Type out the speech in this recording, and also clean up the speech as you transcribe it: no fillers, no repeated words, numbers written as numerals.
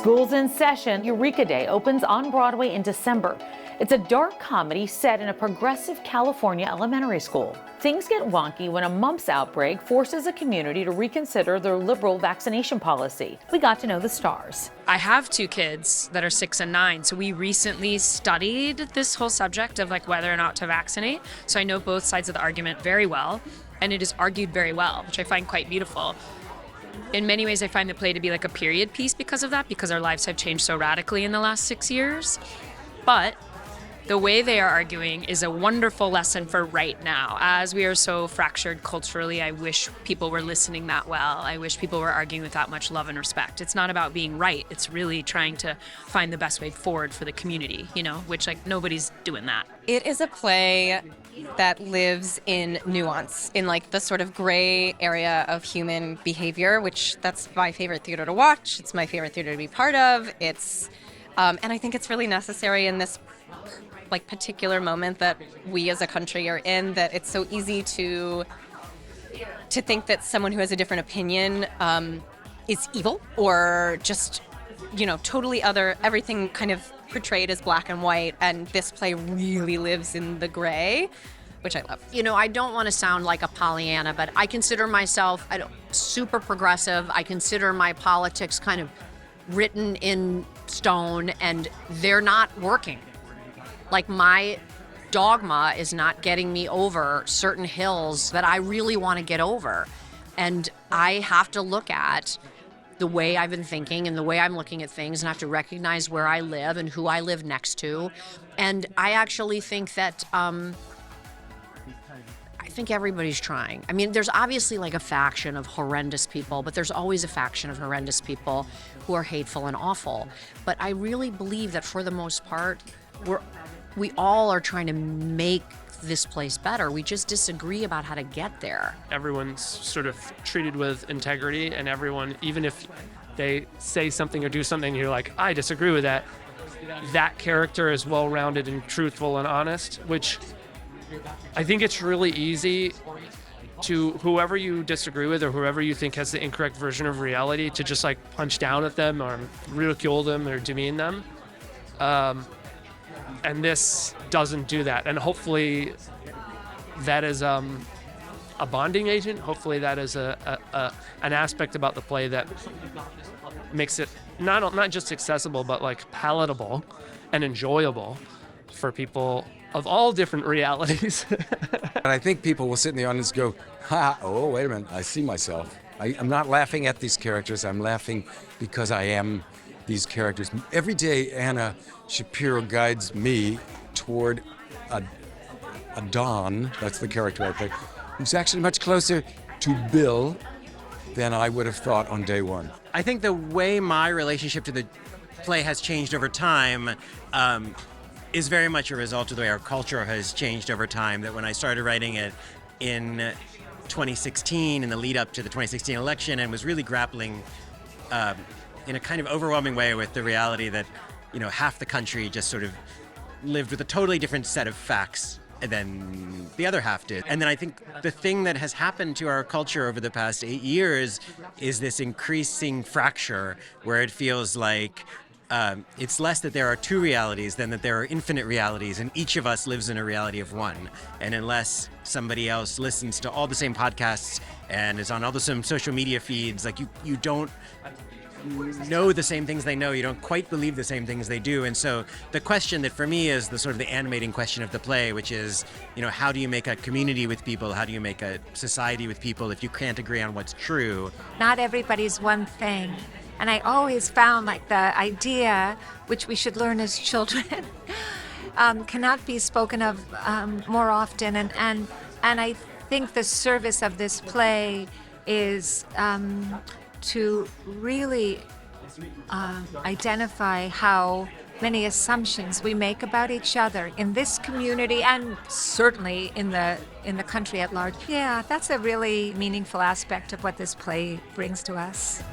School's in session. Eureka Day opens on Broadway in December. It's a dark comedy set in a progressive California elementary school. Things get wonky when a mumps outbreak forces a community to reconsider their liberal vaccination policy. We got to know the stars. I have two kids that are 6 and 9, so we recently studied this whole subject of like whether or not to vaccinate. So I know both sides of the argument very well, and it is argued very well, which I find quite beautiful. In many ways, I find the play to be like a period piece because of that, because our lives have changed so radically in the last 6 years. But the way they are arguing is a wonderful lesson for right now. As we are so fractured culturally, I wish people were listening that well. I wish people were arguing with that much love and respect. It's not about being right. It's really trying to find the best way forward for the community, which like nobody's doing that. It is a play that lives in nuance, in like the sort of gray area of human behavior, which that's my favorite theater to watch. It's my favorite theater to be part of. And I think it's really necessary in this like particular moment that we as a country are in, that it's so easy to think that someone who has a different opinion is evil or just, totally other, everything kind of portrayed as black and white. And this play really lives in the gray, which I love. I don't want to sound like a Pollyanna, but I consider myself super progressive. I consider my politics kind of written in stone, and they're not working. Like, my dogma is not getting me over certain hills that I really want to get over. And I have to look at the way I've been thinking and the way I'm looking at things, and I have to recognize where I live and who I live next to. And I actually think that I think everybody's trying. I mean, there's obviously like a faction of horrendous people, but there's always a faction of horrendous people who are hateful and awful. But I really believe that for the most part, we all are trying to make this place better. We just disagree about how to get there. Everyone's sort of treated with integrity, and everyone, even if they say something or do something, you're like, I disagree with that. That character is well-rounded and truthful and honest, which I think it's really easy to whoever you disagree with or whoever you think has the incorrect version of reality to just like punch down at them or ridicule them or demean them. And this doesn't do that. And hopefully that is a bonding agent. Hopefully that is an aspect about the play that makes it not just accessible, but like palatable and enjoyable for people of all different realities. And I think people will sit in the audience and go, oh, wait a minute, I see myself. I'm not laughing at these characters. I'm laughing because I am these characters. Every day, Anna Shapiro guides me toward a Don, that's the character I play, who's actually much closer to Bill than I would have thought on day one. I think the way my relationship to the play has changed over time is very much a result of the way our culture has changed over time. That when I started writing it in 2016, in the lead up to the 2016 election, and was really grappling in a kind of overwhelming way with the reality that, half the country just sort of lived with a totally different set of facts than the other half did. And then I think the thing that has happened to our culture over the past 8 years is this increasing fracture where it feels like it's less that there are two realities than that there are infinite realities, and each of us lives in a reality of one. And unless somebody else listens to all the same podcasts and is on all the same social media feeds, like you don't know the same things they know, you don't quite believe the same things they do. And so the question that for me is the sort of the animating question of the play, which is, how do you make a community with people? How do you make a society with people if you can't agree on what's true? Not everybody's one thing. And I always found like the idea, which we should learn as children, cannot be spoken of more often. And I think the service of this play is to really identify how many assumptions we make about each other in this community and certainly in the country at large. Yeah, that's a really meaningful aspect of what this play brings to us.